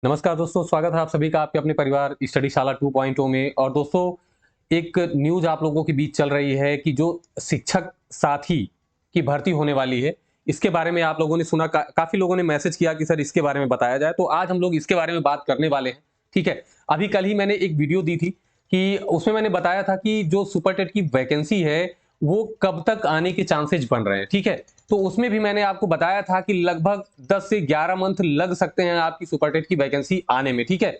नमस्कार दोस्तों, स्वागत है आप सभी का आपके अपने परिवार स्टडी शाला 2.0 में। और दोस्तों, एक न्यूज़ आप लोगों के बीच चल रही है कि जो शिक्षक साथी की भर्ती होने वाली है, इसके बारे में आप लोगों ने सुना। काफ़ी लोगों ने मैसेज किया कि सर इसके बारे में बताया जाए, तो आज हम लोग इसके बारे में बात करने वाले हैं, ठीक है। अभी कल ही मैंने एक वीडियो दी थी कि उसमें मैंने बताया था कि जो सुपर टेट की वैकेंसी है, वो कब तक आने के चांसेज बन रहे हैं, ठीक है। तो उसमें भी मैंने आपको बताया था कि लगभग 10 से 11 मंथ लग सकते हैं आपकी सुपर टेट की वैकेंसी आने में, ठीक है।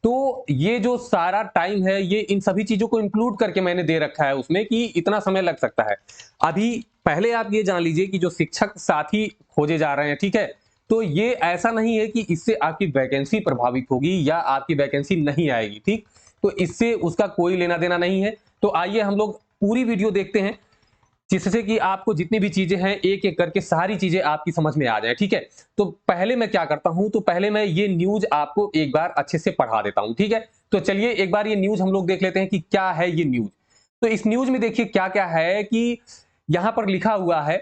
तो ये जो सारा टाइम है, ये इन सभी चीजों को इंक्लूड करके मैंने दे रखा है उसमें कि इतना समय लग सकता है। अभी पहले आप ये जान लीजिए कि जो शिक्षक साथी खोजे जा रहे हैं, ठीक है, तो ये ऐसा नहीं है कि इससे आपकी वैकेंसी प्रभावित होगी या आपकी वैकेंसी नहीं आएगी, ठीक। तो इससे उसका कोई लेना देना नहीं है। तो आइए हम लोग पूरी वीडियो देखते हैं, जिससे कि आपको जितनी भी चीजें हैं एक एक करके सारी चीजें आपकी समझ में आ जाए, ठीक है। तो पहले मैं क्या करता हूं, तो पहले मैं ये न्यूज आपको एक बार अच्छे से पढ़ा देता हूं, ठीक है। तो चलिए एक बार ये न्यूज हम लोग देख लेते हैं कि क्या है ये न्यूज। तो इस न्यूज में देखिए क्या क्या है कि यहां पर लिखा हुआ है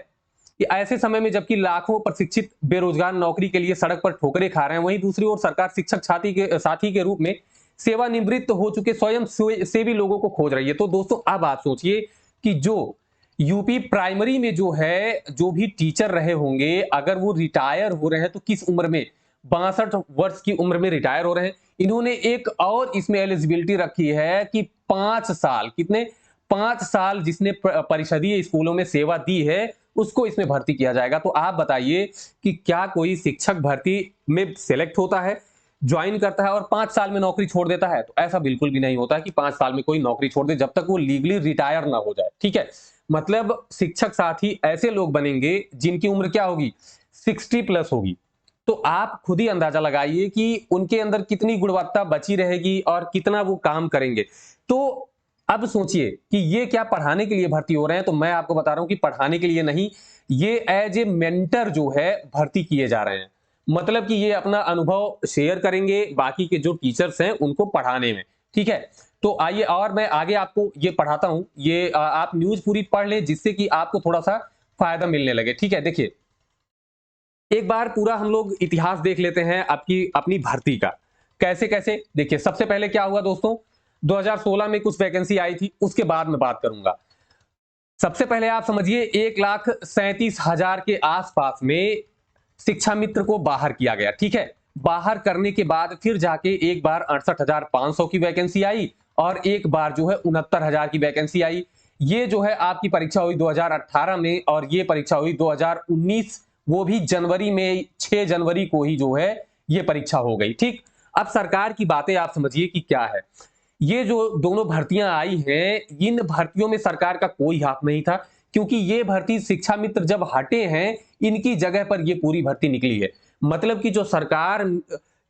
कि ऐसे समय में जबकि लाखों प्रशिक्षित बेरोजगार नौकरी के लिए सड़क पर ठोकरें खा रहे हैं, वहीं दूसरी ओर सरकार शिक्षक साथी के रूप में सेवानिवृत्त हो चुके स्वयं सेवी लोगों को खोज रही है। तो दोस्तों, अब आप सोचिए कि जो यूपी प्राइमरी में जो है, जो भी टीचर रहे होंगे, अगर वो रिटायर हो रहे हैं तो किस उम्र में, 62 वर्ष की उम्र में रिटायर हो रहे हैं। इन्होंने एक और इसमें एलिजिबिलिटी रखी है कि 5 साल, कितने, 5 साल जिसने परिषदीय स्कूलों में सेवा दी है, उसको इसमें भर्ती किया जाएगा। तो आप बताइए कि क्या कोई शिक्षक भर्ती में सेलेक्ट होता है, ज्वाइन करता है और 5 साल में नौकरी छोड़ देता है? तो ऐसा बिल्कुल भी नहीं होता कि 5 साल में कोई नौकरी छोड़ दे, जब तक वो लीगली रिटायर ना हो जाए, ठीक है। मतलब शिक्षक साथी ऐसे लोग बनेंगे जिनकी उम्र क्या होगी, 60+ होगी। तो आप खुद ही अंदाजा लगाइए कि उनके अंदर कितनी गुणवत्ता बची रहेगी और कितना वो काम करेंगे। तो अब सोचिए कि ये क्या पढ़ाने के लिए भर्ती हो रहे हैं? तो मैं आपको बता रहा हूं कि पढ़ाने के लिए नहीं, ये एज ए मेंटर जो है भर्ती किए जा रहे हैं। मतलब कि ये अपना अनुभव शेयर करेंगे बाकी के जो टीचर्स हैं उनको पढ़ाने में, ठीक है। तो आइए और मैं आगे आपको ये पढ़ाता हूं। ये आप न्यूज़ पूरी पढ़ लें, जिससे कि आपको थोड़ा-सा फ़ायदा मिलने लगे, ठीक है। देखिए, एक बार पूरा हम लोग इतिहास देख लेते हैं आपकी अपनी भर्ती का। कैसे-कैसे? देखिए, सबसे पहले क्या हुआ दोस्तों, 2016 में कुछ वैकेंसी आई थी, उसके बाद मैं बात करूँगा। सबसे पहले आप समझिए 1,37,000 के आस-पास में शिक्षा मित्र को बाहर किया गया, ठीक है। बाहर करने के बाद फिर जाके एक बार 68,500 की वैकेंसी आई और एक बार जो है 69,000 की वैकेंसी आई। ये जो है आपकी परीक्षा हुई 2018 में और ये परीक्षा हुई 2019, वो भी जनवरी में, 6 जनवरी को ही जो है ये परीक्षा हो गई, ठीक। अब सरकार की बातें आप समझिए कि क्या है। ये जो दोनों भर्तियां आई हैं, इन भर्तियों में सरकार का कोई हाथ नहीं था, क्योंकि ये भर्ती शिक्षा मित्र जब हटे हैं, इनकी जगह पर ये पूरी भर्ती निकली है। मतलब कि जो सरकार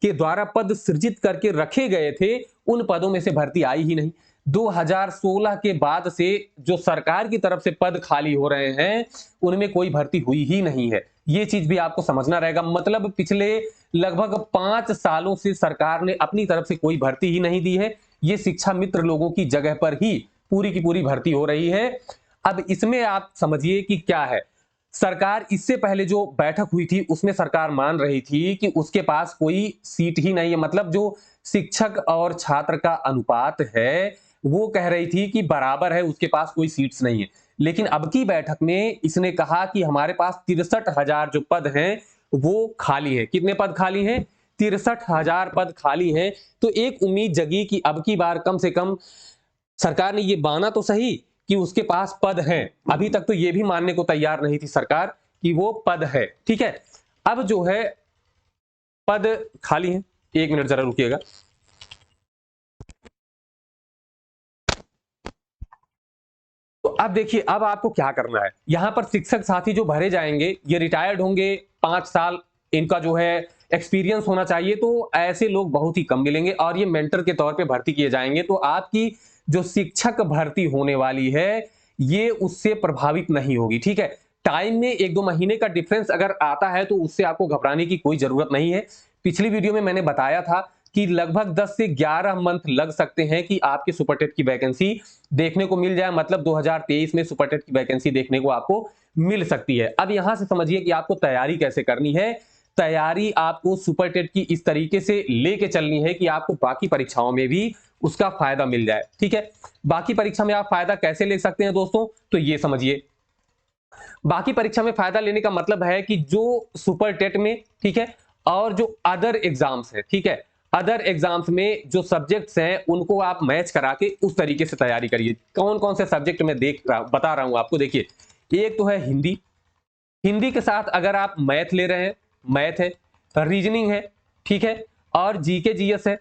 के द्वारा पद सृजित करके रखे गए थे, उन पदों में से भर्ती आई ही नहीं। 2016 के बाद से जो सरकार की तरफ से पद खाली हो रहे हैं, उनमें कोई भर्ती हुई ही नहीं है। ये चीज भी आपको समझना रहेगा। मतलब पिछले लगभग 5 सालों से सरकार ने अपनी तरफ से कोई भर्ती ही नहीं दी है। ये शिक्षा मित्र लोगों की जगह पर ही पूरी की पूरी भर्ती हो रही है। अब इसमें आप समझिए कि क्या है। सरकार इससे पहले जो बैठक हुई थी, उसमें सरकार मान रही थी कि उसके पास कोई सीट ही नहीं है। मतलब जो शिक्षक और छात्र का अनुपात है, वो कह रही थी कि बराबर है, उसके पास कोई सीट्स नहीं है। लेकिन अब की बैठक में इसने कहा कि हमारे पास 63,000 जो पद हैं, वो खाली हैं। कितने पद खाली हैं? 63,000 पद खाली हैं। तो एक उम्मीद जगी कि अब की बार कम से कम सरकार ने ये माना तो सही कि उसके पास पद हैं। अभी तक तो ये भी मानने को तैयार नहीं थी सरकार कि वो पद है, ठीक है। अब जो है पद खाली हैं। 1 मिनट जरा रुकिएगा। तो अब देखिए, अब आपको क्या करना है। यहां पर शिक्षक साथी जो भरे जाएंगे, ये रिटायर्ड होंगे, 5 साल इनका जो है एक्सपीरियंस होना चाहिए। तो ऐसे लोग बहुत ही कम मिलेंगे और ये मेंटर के तौर पे भर्ती किए जाएंगे। तो आपकी जो शिक्षक भर्ती होने वाली है, ये उससे प्रभावित नहीं होगी, ठीक है। टाइम में 1-2 महीने का डिफरेंस अगर आता है तो उससे आपको घबराने की कोई जरूरत नहीं है। पिछली वीडियो में मैंने बताया था कि लगभग 10 से 11 मंथ लग सकते हैं कि आपके सुपरटेट की वैकेंसी देखने को मिल जाए। मतलब 2023 में सुपरटेट की वैकेंसी देखने को आपको मिल सकती है। अब यहां से समझिए कि आपको तैयारी कैसे करनी है। तैयारी आपको सुपर टेट की इस तरीके से लेके चलनी है कि आपको बाकी परीक्षाओं में भी उसका फायदा मिल जाए। ठीक है, बाकी परीक्षा में आप फायदा कैसे ले सकते हैं दोस्तों, तो ये समझिए। बाकी परीक्षा में फायदा लेने का मतलब है कि जो सुपर टेट में, ठीक है, और जो अदर एग्जाम्स है, ठीक है, अदर एग्जाम्स में जो सब्जेक्ट्स हैं उनको आप मैच करा के उस तरीके से तैयारी करिए। कौन कौन से सब्जेक्ट में बता रहा हूं आपको, देखिए। एक तो है हिंदी, हिंदी के साथ अगर आप मैथ ले रहे हैं, मैथ है, रीजनिंग है, ठीक है, और जीके जीएस है।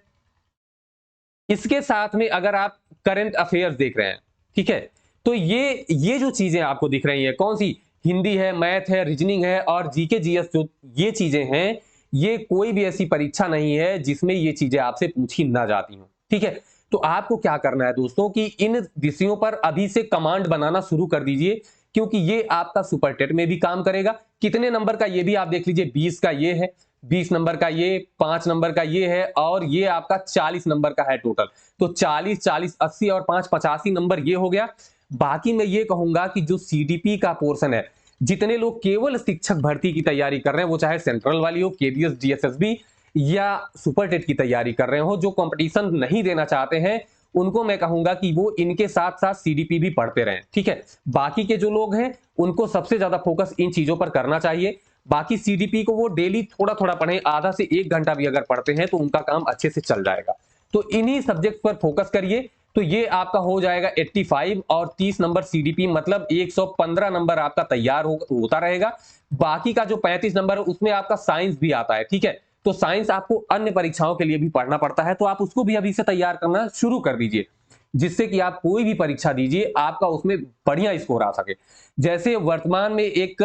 इसके साथ में अगर आप करंट अफेयर्स देख रहे हैं, ठीक है, तो ये जो चीजें आपको दिख रही हैं, कौन सी, हिंदी है, मैथ है, रीजनिंग है और जीके जीएस, जो ये चीजें हैं, ये कोई भी ऐसी परीक्षा नहीं है जिसमें ये चीजें आपसे पूछी ना जाती हो। ठीक है, तो आपको क्या करना है दोस्तों कि इन विषयों पर अभी से कमांड बनाना शुरू कर दीजिए, क्योंकि ये आपका सुपर टेट में भी काम करेगा। कितने नंबर का ये भी आप देख लीजिए, 20 का ये है, 20 नंबर का ये, 5 नंबर का ये है, और ये आपका 40 नंबर का है टोटल। तो 40 40 80 और 5 85 नंबर ये हो गया। बाकी मैं ये कहूंगा कि जो सीडीपी का पोर्शन है, जितने लोग केवल शिक्षक भर्ती की तैयारी कर रहे हैं, वो चाहे सेंट्रल वाली हो, केवीएस, डीएसएसबी या सुपर टेट की तैयारी कर रहे हो, जो कंपटीशन नहीं देना चाहते हैं, उनको मैं कहूंगा कि वो इनके साथ साथ सीडीपी भी पढ़ते रहें। ठीक है, बाकी के जो लोग हैं उनको सबसे ज्यादा फोकस इन चीजों पर करना चाहिए। बाकी सीडीपी को वो डेली थोड़ा थोड़ा पढ़ें, आधा से 1 घंटा भी अगर पढ़ते हैं तो उनका काम अच्छे से चल जाएगा। तो इन्हीं सब्जेक्ट पर फोकस करिए, तो ये आपका हो जाएगा 85 और 30 नंबर सीडीपी, मतलब 115 नंबर आपका तैयार होता रहेगा। बाकी का जो 35 नंबर है उसमें आपका साइंस भी आता है। ठीक है, तो साइंस आपको अन्य परीक्षाओं के लिए भी पढ़ना पड़ता है, तो आप उसको भी अभी से तैयार करना शुरू कर दीजिए, जिससे कि आप कोई भी परीक्षा दीजिए आपका उसमें बढ़िया स्कोर आ सके। जैसे वर्तमान में एक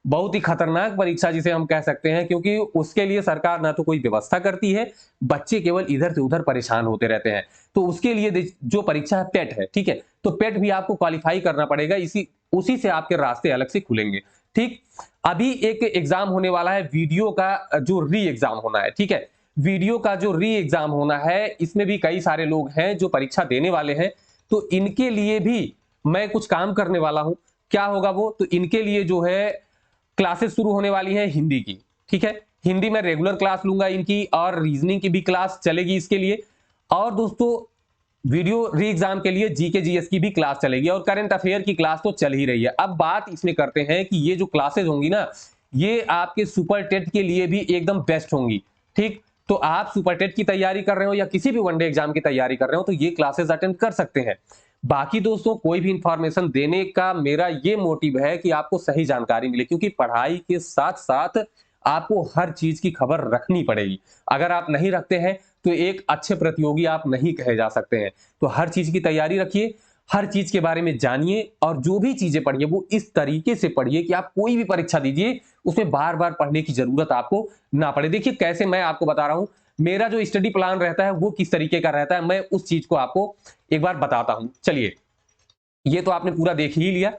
बहुत ही खतरनाक परीक्षा जिसे हम कह सकते हैं, क्योंकि उसके लिए सरकार ना तो कोई व्यवस्था करती है, बच्चे केवल इधर से उधर परेशान होते रहते हैं। तो उसके लिए जो परीक्षा है पेट है, ठीक है, तो पेट भी आपको क्वालिफाई करना पड़ेगा, उसी से आपके रास्ते अलग से खुलेंगे। ठीक, अभी एक एग्जाम होने वाला है वीडियो का, जो री एग्जाम होना है। ठीक है, वीडियो का जो री एग्जाम होना है, इसमें भी कई सारे लोग हैं जो परीक्षा देने वाले हैं, तो इनके लिए भी मैं कुछ काम करने वाला हूं। क्या होगा वो, तो इनके लिए जो है क्लासेस शुरू होने वाली है हिंदी की। ठीक है, हिंदी में रेगुलर क्लास लूंगा इनकी, और रीजनिंग की भी क्लास चलेगी इसके लिए। और दोस्तों वीडियो री एग्जाम के लिए जीके जीएस की भी क्लास चलेगी, और करंट अफेयर की क्लास तो चल ही रही है। अब बात इसमें करते हैं कि ये जो क्लासेस होंगी ना, ये आपके सुपर टेट के लिए भी एकदम बेस्ट होंगी। ठीक, तो आप सुपर टेट की तैयारी कर रहे हो या किसी भी वनडे एग्जाम की तैयारी कर रहे हो, तो ये क्लासेस अटेंड कर सकते हैं। बाकी दोस्तों कोई भी इंफॉर्मेशन देने का मेरा ये मोटिव है कि आपको सही जानकारी मिले, क्योंकि पढ़ाई के साथ साथ आपको हर चीज की खबर रखनी पड़ेगी। अगर आप नहीं रखते हैं तो एक अच्छे प्रतियोगी आप नहीं कहे जा सकते हैं। तो हर चीज की तैयारी रखिए, हर चीज के बारे में जानिए, और जो भी चीजें पढ़िए वो इस तरीके से पढ़िए कि आप कोई भी परीक्षा दीजिए उसमें बार बार पढ़ने की जरूरत आपको ना पड़े। देखिए कैसे मैं आपको बता रहा हूं, मेरा जो स्टडी प्लान रहता है वो किस तरीके का रहता है, मैं उस चीज को आपको एक बार बताता हूं। चलिए, ये तो आपने पूरा देख ही लिया,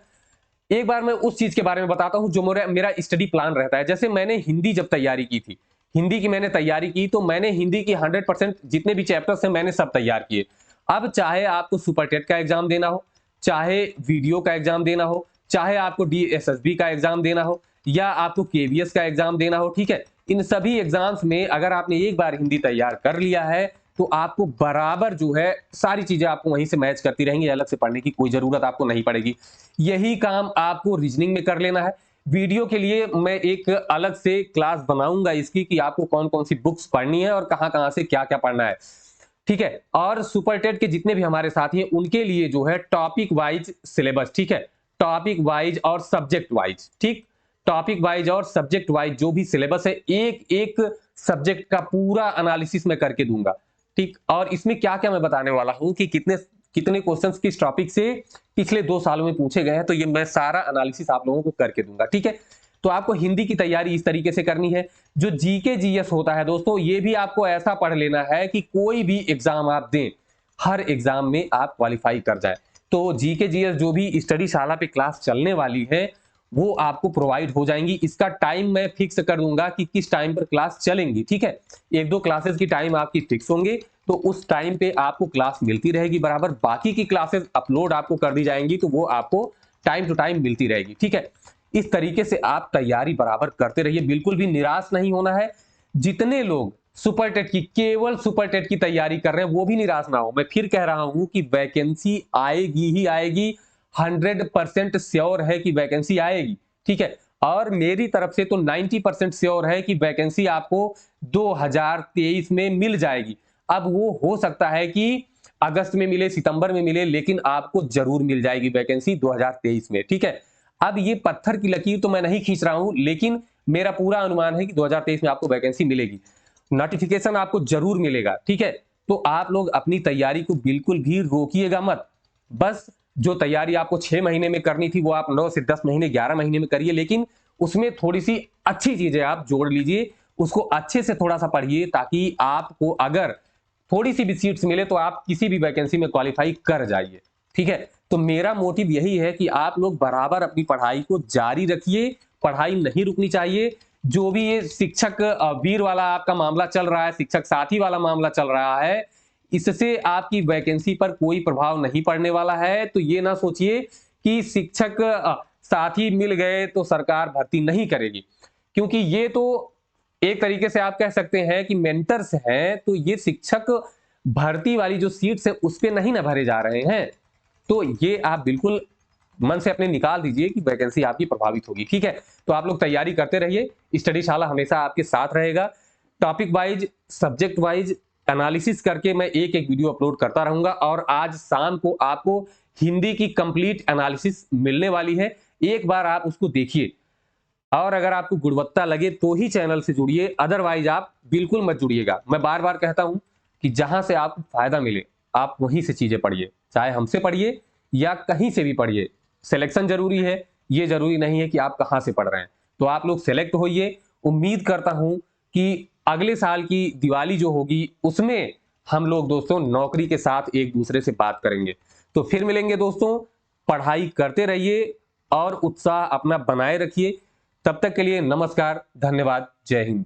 एक बार मैं उस चीज के बारे में बताता हूं जो मेरा स्टडी प्लान रहता है। जैसे मैंने हिंदी जब तैयारी की थी, हिंदी की मैंने तैयारी की, तो मैंने हिंदी की 100% जितने भी चैप्टर्स हैं मैंने सब तैयार किए। अब चाहे आपको सुपर टेट का एग्जाम देना हो, चाहे वीडियो का एग्जाम देना हो, चाहे आपको डीएसएसबी का एग्जाम देना हो, या आपको केवीएस का एग्जाम देना हो, ठीक है, इन सभी एग्जाम्स में अगर आपने एक बार हिंदी तैयार कर लिया है तो आपको बराबर जो है सारी चीजें आपको वहीं से मैच करती रहेंगी, अलग से पढ़ने की कोई जरूरत आपको नहीं पड़ेगी। यही काम आपको रीजनिंग में कर लेना है। वीडियो के लिए मैं एक अलग से क्लास बनाऊंगा इसकी, कि आपको कौन कौन सी बुक्स पढ़नी है और कहां कहां से क्या क्या पढ़ना है। ठीक है, और सुपर टेट के जितने भी हमारे साथी हैं उनके लिए जो है टॉपिक वाइज सिलेबस, ठीक है, टॉपिक वाइज और सब्जेक्ट वाइज, ठीक, टॉपिक वाइज और सब्जेक्ट वाइज जो भी सिलेबस है, एक एक सब्जेक्ट का पूरा एनालिसिस मैं करके दूंगा। ठीक, और इसमें क्या क्या मैं बताने वाला हूं कि कितने कितने क्वेश्चंस किस टॉपिक से पिछले 2 सालों में पूछे गए हैं, तो ये मैं सारा एनालिसिस आप लोगों को करके दूंगा। ठीक है, तो आपको हिंदी की तैयारी इस तरीके से करनी है। जो जीके जीएस होता है दोस्तों, ये भी आपको ऐसा पढ़ लेना है कि कोई भी एग्जाम आप दें, हर एग्जाम में आप क्वालिफाई कर जाए। तो जीके जीएस जो भी स्टडी शाला पे क्लास चलने वाली है वो आपको प्रोवाइड हो जाएंगी। इसका टाइम मैं फिक्स कर दूंगा कि किस टाइम पर क्लास चलेंगी। ठीक है, 1-2 क्लासेस की टाइम आपकी फिक्स होंगे, तो उस टाइम पे आपको क्लास मिलती रहेगी बराबर। बाकी की क्लासेस अपलोड आपको कर दी जाएंगी, तो वो आपको टाइम टू टाइम मिलती रहेगी। ठीक है, इस तरीके से आप तैयारी बराबर करते रहिए, बिल्कुल भी निराश नहीं होना है। जितने लोग सुपर टेट की, केवल सुपर टेट की तैयारी कर रहे हैं, वो भी निराश ना हो। मैं फिर कह रहा हूं कि वैकेंसी आएगी ही आएगी, 100% श्योर है कि वैकेंसी आएगी, ठीक है। और मेरी तरफ से तो 90% श्योर है कि वैकेंसी आपको 2023 में मिल जाएगी। अब वो हो सकता है कि अगस्त में मिले, सितंबर में मिले, लेकिन आपको जरूर मिल जाएगी वैकेंसी 2023 में, ठीक है। अब ये पत्थर की लकीर तो मैं नहीं खींच रहा हूं, लेकिन मेरा पूरा अनुमान है कि 2023 में आपको वैकेंसी मिलेगी, नोटिफिकेशन आपको जरूर मिलेगा, ठीक है। तो आप लोग अपनी तैयारी को बिल्कुल भी रोकिएगा मत। बस जो तैयारी आपको 6 महीने में करनी थी वो आप 9 से 10 महीने, 11 महीने में करिए, लेकिन उसमें थोड़ी सी अच्छी चीजें आप जोड़ लीजिए, उसको अच्छे से थोड़ा सा पढ़िए, ताकि आपको अगर थोड़ी सी भी सीट्स मिले तो आप किसी भी वैकेंसी में क्वालिफाई कर जाइए, ठीक है। तो मेरा मोटिव यही है कि आप लोग बराबर अपनी पढ़ाई को जारी रखिए, पढ़ाई नहीं रुकनी चाहिए। जो भी ये शिक्षक वीर वाला आपका मामला चल रहा है, शिक्षक साथी वाला मामला चल रहा है, इससे आपकी वैकेंसी पर कोई प्रभाव नहीं पड़ने वाला है। तो ये ना सोचिए कि शिक्षक साथी मिल गए तो सरकार भर्ती नहीं करेगी, क्योंकि ये तो एक तरीके से आप कह सकते हैं कि मेंटर्स हैं, तो ये शिक्षक भर्ती वाली जो सीट्स है उस पे नहीं ना भरे जा रहे हैं। तो ये आप बिल्कुल मन से अपने निकाल दीजिए कि वैकेंसी आपकी प्रभावित होगी, ठीक है। तो आप लोग तैयारी करते रहिए, स्टडी शाला हमेशा आपके साथ रहेगा। Topic wise, subject wise analysis करके मैं एक एक वीडियो अपलोड करता रहूंगा, और आज शाम को आपको हिंदी की कंप्लीट एनालिसिस मिलने वाली है। एक बार आप उसको देखिए, और अगर आपको गुणवत्ता लगे तो ही चैनल से जुड़िए, अदरवाइज आप बिल्कुल मत जुड़िएगा। मैं बार बार कहता हूं कि जहां से आपको फायदा मिले आप वहीं से चीजें पढ़िए, चाहे हमसे पढ़िए या कहीं से भी पढ़िए। सिलेक्शन जरूरी है, ये जरूरी नहीं है कि आप कहां से पढ़ रहे हैं। तो आप लोग सेलेक्ट होइए। उम्मीद करता हूं कि अगले साल की दिवाली जो होगी उसमें हम लोग दोस्तों नौकरी के साथ एक दूसरे से बात करेंगे। तो फिर मिलेंगे दोस्तों, पढ़ाई करते रहिए और उत्साह अपना बनाए रखिए। तब तक के लिए नमस्कार, धन्यवाद, जय हिंद।